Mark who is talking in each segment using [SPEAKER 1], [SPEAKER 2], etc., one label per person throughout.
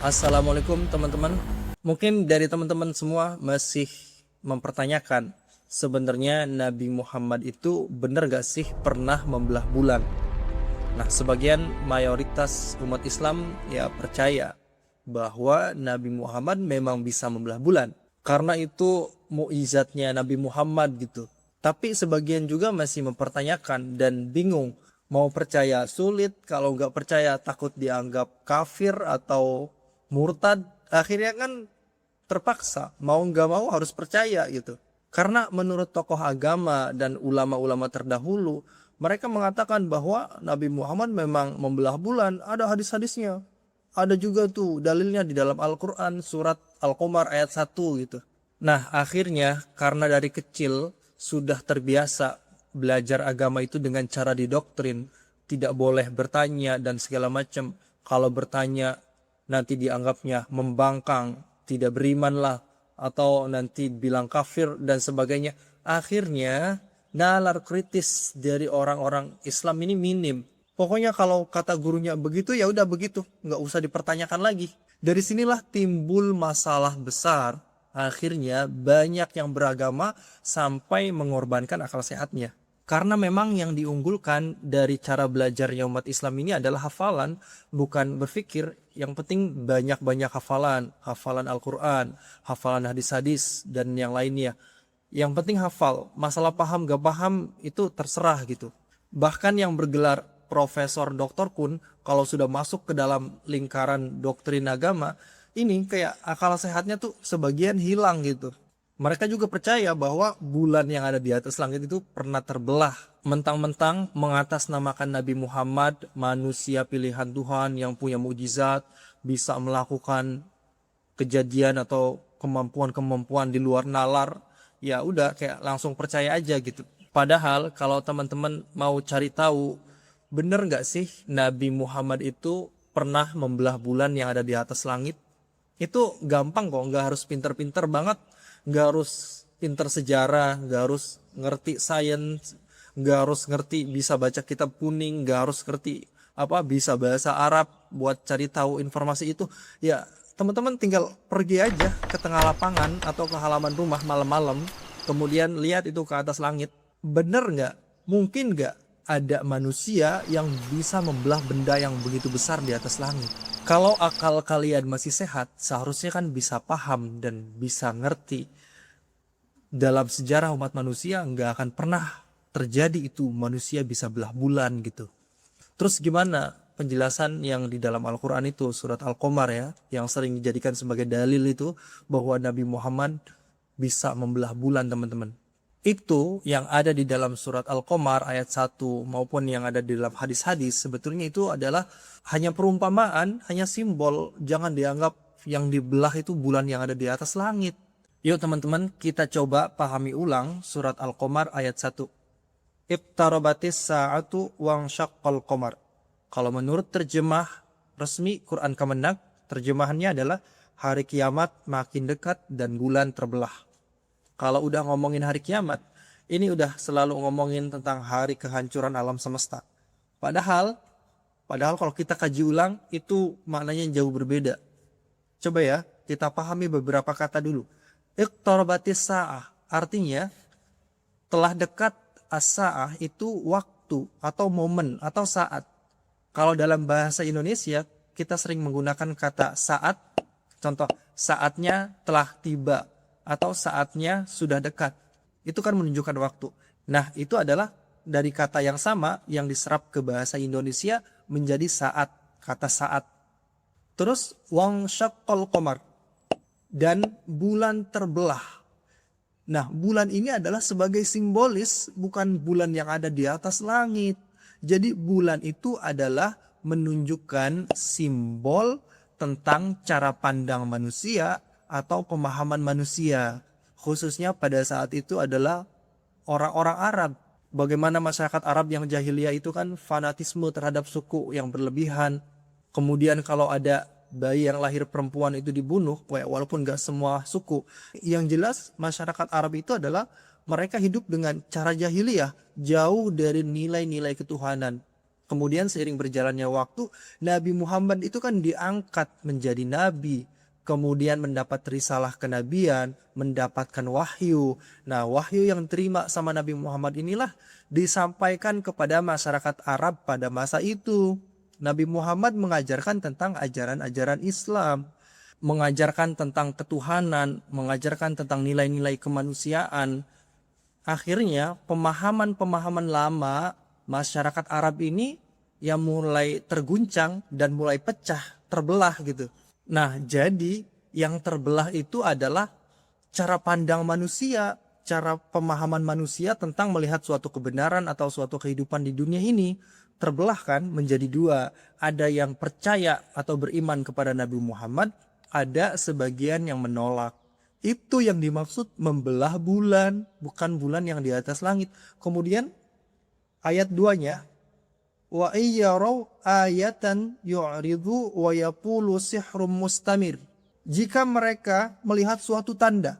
[SPEAKER 1] Assalamualaikum teman-teman. Mungkin dari teman-teman semua masih mempertanyakan sebenarnya Nabi Muhammad itu benar gak sih pernah membelah bulan? Nah, sebagian mayoritas umat Islam ya percaya bahwa Nabi Muhammad memang bisa membelah bulan. Karena itu mukjizatnya Nabi Muhammad gitu. Tapi sebagian juga masih mempertanyakan dan bingung. Mau percaya sulit, kalau nggak percaya takut dianggap kafir atau murtad. Akhirnya kan terpaksa mau nggak mau harus percaya gitu. Karena menurut tokoh agama dan ulama-ulama terdahulu, mereka mengatakan bahwa Nabi Muhammad memang membelah bulan, ada hadis-hadisnya. Ada juga tuh dalilnya di dalam Al-Quran surat Al-Qamar ayat 1 gitu. Nah, akhirnya karena dari kecil sudah terbiasa belajar agama itu dengan cara didoktrin, tidak boleh bertanya dan segala macam. Kalau bertanya nanti dianggapnya membangkang, tidak beriman lah, atau nanti bilang kafir dan sebagainya. Akhirnya nalar kritis dari orang-orang Islam ini minim. Pokoknya kalau kata gurunya begitu ya udah begitu, nggak usah dipertanyakan lagi. Dari sinilah timbul masalah besar. Akhirnya banyak yang beragama sampai mengorbankan akal sehatnya. Karena memang yang diunggulkan dari cara belajarnya umat Islam ini adalah hafalan, bukan berpikir. Yang penting banyak-banyak hafalan, hafalan Al-Quran, hafalan hadis-hadis, dan yang lainnya. Yang penting hafal, masalah paham gak paham itu terserah gitu. Bahkan yang bergelar profesor doktor pun kalau sudah masuk ke dalam lingkaran doktrin agama, ini kayak akal sehatnya tuh sebagian hilang gitu. Mereka juga percaya bahwa bulan yang ada di atas langit itu pernah terbelah. Mentang-mentang mengatasnamakan Nabi Muhammad, manusia pilihan Tuhan yang punya mukjizat, bisa melakukan kejadian atau kemampuan-kemampuan di luar nalar, ya udah kayak langsung percaya aja gitu. Padahal kalau teman-teman mau cari tahu, bener nggak sih Nabi Muhammad itu pernah membelah bulan yang ada di atas langit? Itu gampang kok, nggak harus pinter-pinter banget, nggak harus pinter sejarah, nggak harus ngerti sains, nggak harus ngerti bisa baca kitab kuning, nggak harus ngerti bisa bahasa Arab buat cari tahu informasi itu. Ya teman-teman tinggal pergi aja ke tengah lapangan atau ke halaman rumah malam-malam, kemudian lihat itu ke atas langit. Bener nggak? Mungkin nggak ada manusia yang bisa membelah benda yang begitu besar di atas langit? Kalau akal kalian masih sehat, seharusnya kan bisa paham dan bisa ngerti. Dalam sejarah umat manusia nggak akan pernah terjadi itu manusia bisa belah bulan gitu. Terus gimana penjelasan yang di dalam Al-Quran itu, surat Al-Qamar ya, yang sering dijadikan sebagai dalil itu bahwa Nabi Muhammad bisa membelah bulan teman-teman. Itu yang ada di dalam surat Al-Qamar ayat 1 maupun yang ada di dalam hadis-hadis sebetulnya itu adalah hanya perumpamaan, hanya simbol. Jangan dianggap yang dibelah itu bulan yang ada di atas langit. Yuk teman-teman, kita coba pahami ulang surat Al-Qamar ayat 1. Iqtarabatis sa'atu wansyaqqal qamar. Kalau menurut terjemah resmi Quran Kemenak, terjemahannya adalah hari kiamat makin dekat dan bulan terbelah. Kalau udah ngomongin hari kiamat, ini udah selalu ngomongin tentang hari kehancuran alam semesta. Padahal kalau kita kaji ulang, itu maknanya jauh berbeda. Coba ya, kita pahami beberapa kata dulu. Iqtarabatis sa'ah, artinya telah dekat. As-sa'ah itu waktu atau momen atau saat. Kalau dalam bahasa Indonesia, kita sering menggunakan kata saat. Contoh, saatnya telah tiba. Atau saatnya sudah dekat. Itu kan menunjukkan waktu. Nah, itu adalah dari kata yang sama yang diserap ke bahasa Indonesia menjadi saat, kata saat. Terus wansyaqqal qamar, dan bulan terbelah. Nah, bulan ini adalah sebagai simbolis, bukan bulan yang ada di atas langit. Jadi bulan itu adalah menunjukkan simbol tentang cara pandang manusia atau pemahaman manusia, khususnya pada saat itu adalah orang-orang Arab. Bagaimana masyarakat Arab yang jahiliyah itu kan fanatisme terhadap suku yang berlebihan. Kemudian kalau ada bayi yang lahir perempuan itu dibunuh, walaupun gak semua suku. Yang jelas masyarakat Arab itu adalah mereka hidup dengan cara jahiliyah, jauh dari nilai-nilai ketuhanan. Kemudian seiring berjalannya waktu, Nabi Muhammad itu kan diangkat menjadi nabi. Kemudian mendapat risalah kenabian, mendapatkan wahyu. Nah, wahyu yang terima sama Nabi Muhammad inilah disampaikan kepada masyarakat Arab pada masa itu. Nabi Muhammad mengajarkan tentang ajaran-ajaran Islam, mengajarkan tentang ketuhanan, mengajarkan tentang nilai-nilai kemanusiaan. Akhirnya pemahaman-pemahaman lama masyarakat Arab ini yang mulai terguncang dan mulai pecah, terbelah gitu. Nah, jadi yang terbelah itu adalah cara pandang manusia, cara pemahaman manusia tentang melihat suatu kebenaran atau suatu kehidupan di dunia ini. Terbelah kan menjadi dua. Ada yang percaya atau beriman kepada Nabi Muhammad, ada sebagian yang menolak. Itu yang dimaksud membelah bulan, bukan bulan yang di atas langit. Kemudian ayat 2-nya, wa iyyaraw ayatan yu'ridu wa yaqulu sihrum mustamir. Jika mereka melihat suatu tanda.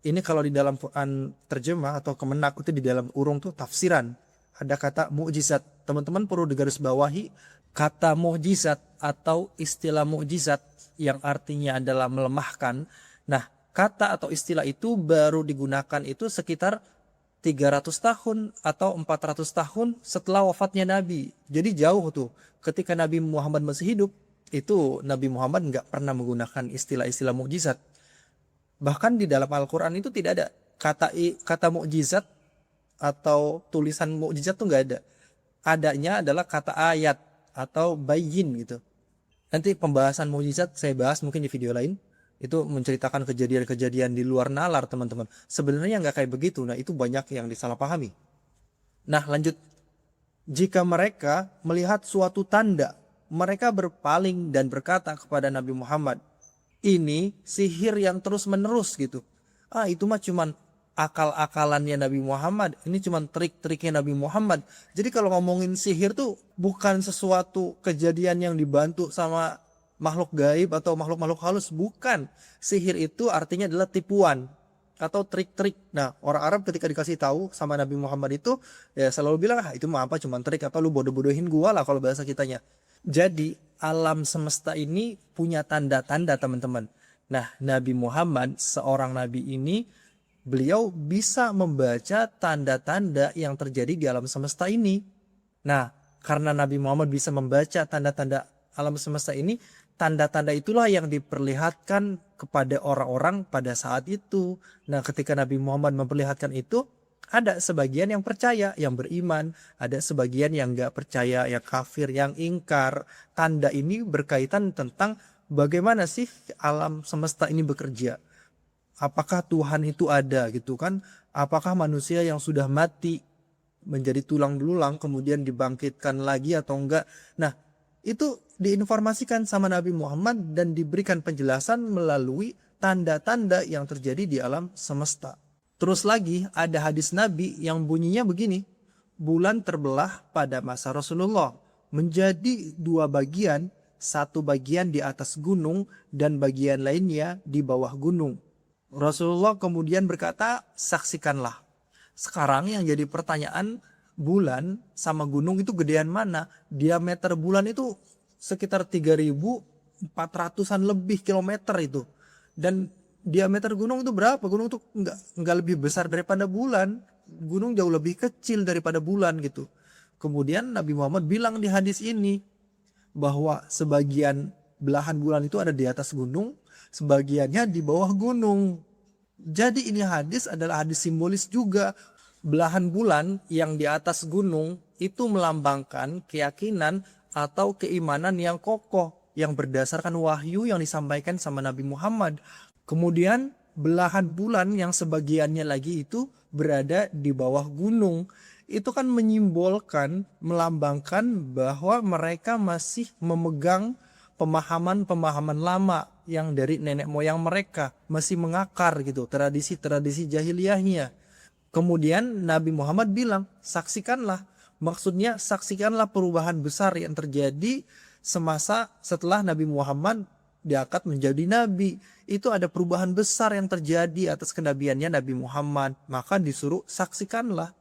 [SPEAKER 1] Ini kalau di dalam Quran terjemah atau Kemenak itu di dalam urung tuh tafsiran. Ada kata mukjizat. Teman-teman perlu digarisbawahi kata mukjizat atau istilah mukjizat yang artinya adalah melemahkan. Nah, kata atau istilah itu baru digunakan itu sekitar 300 tahun atau 400 tahun setelah wafatnya Nabi. Jadi jauh tuh. Ketika Nabi Muhammad masih hidup, itu Nabi Muhammad nggak pernah menggunakan istilah-istilah mukjizat. Bahkan di dalam Al-Quran itu tidak ada kata mukjizat atau tulisan mukjizat tuh nggak ada. Adanya adalah kata ayat atau bayin gitu. Nanti pembahasan mukjizat saya bahas mungkin di video lain. Itu menceritakan kejadian-kejadian di luar nalar teman-teman. Sebenarnya nggak kayak begitu. Nah, itu banyak yang disalahpahami. Nah, lanjut. Jika mereka melihat suatu tanda, mereka berpaling dan berkata kepada Nabi Muhammad, ini sihir yang terus menerus gitu. Itu mah cuman akal-akalannya Nabi Muhammad. Ini cuman trik-triknya Nabi Muhammad. Jadi kalau ngomongin sihir tuh bukan sesuatu kejadian yang dibantu sama makhluk gaib atau makhluk-makhluk halus, bukan. Sihir itu artinya adalah tipuan atau trik-trik. Nah, orang Arab ketika dikasih tahu sama Nabi Muhammad itu ya selalu bilang, itu mah apa cuman trik atau lu bodoh-bodohin gua lah kalau bahasa kitanya. Jadi alam semesta ini punya tanda-tanda teman-teman. Nah, Nabi Muhammad seorang nabi ini beliau bisa membaca tanda-tanda yang terjadi di alam semesta ini. Nah, karena Nabi Muhammad bisa membaca tanda-tanda alam semesta ini, tanda-tanda itulah yang diperlihatkan kepada orang-orang pada saat itu. Nah, ketika Nabi Muhammad memperlihatkan itu, ada sebagian yang percaya, yang beriman. Ada sebagian yang gak percaya, yang kafir, yang ingkar. Tanda ini berkaitan tentang bagaimana sih alam semesta ini bekerja. Apakah Tuhan itu ada gitu kan? Apakah manusia yang sudah mati menjadi tulang belulang kemudian dibangkitkan lagi atau enggak? Nah, itu diinformasikan sama Nabi Muhammad dan diberikan penjelasan melalui tanda-tanda yang terjadi di alam semesta. Terus lagi ada hadis Nabi yang bunyinya begini. Bulan terbelah pada masa Rasulullah menjadi dua bagian, satu bagian di atas gunung dan bagian lainnya di bawah gunung. Rasulullah kemudian berkata, saksikanlah. Sekarang yang jadi pertanyaan, bulan sama gunung itu gedean mana? Diameter bulan itu sekitar 3.400-an lebih kilometer itu. Dan diameter gunung itu berapa? Gunung itu enggak lebih besar daripada bulan. Gunung jauh lebih kecil daripada bulan gitu. Kemudian Nabi Muhammad bilang di hadis ini bahwa sebagian belahan bulan itu ada di atas gunung, sebagiannya di bawah gunung. Jadi ini hadis adalah hadis simbolis juga. Belahan bulan yang di atas gunung itu melambangkan keyakinan atau keimanan yang kokoh yang berdasarkan wahyu yang disampaikan sama Nabi Muhammad. Kemudian belahan bulan yang sebagiannya lagi itu berada di bawah gunung. Itu kan menyimbolkan, melambangkan bahwa mereka masih memegang pemahaman-pemahaman lama yang dari nenek moyang mereka, masih mengakar gitu, tradisi-tradisi jahiliyahnya. Kemudian Nabi Muhammad bilang, saksikanlah. Maksudnya saksikanlah perubahan besar yang terjadi semasa setelah Nabi Muhammad diangkat menjadi nabi. Itu ada perubahan besar yang terjadi atas kenabiannya Nabi Muhammad. Maka disuruh saksikanlah.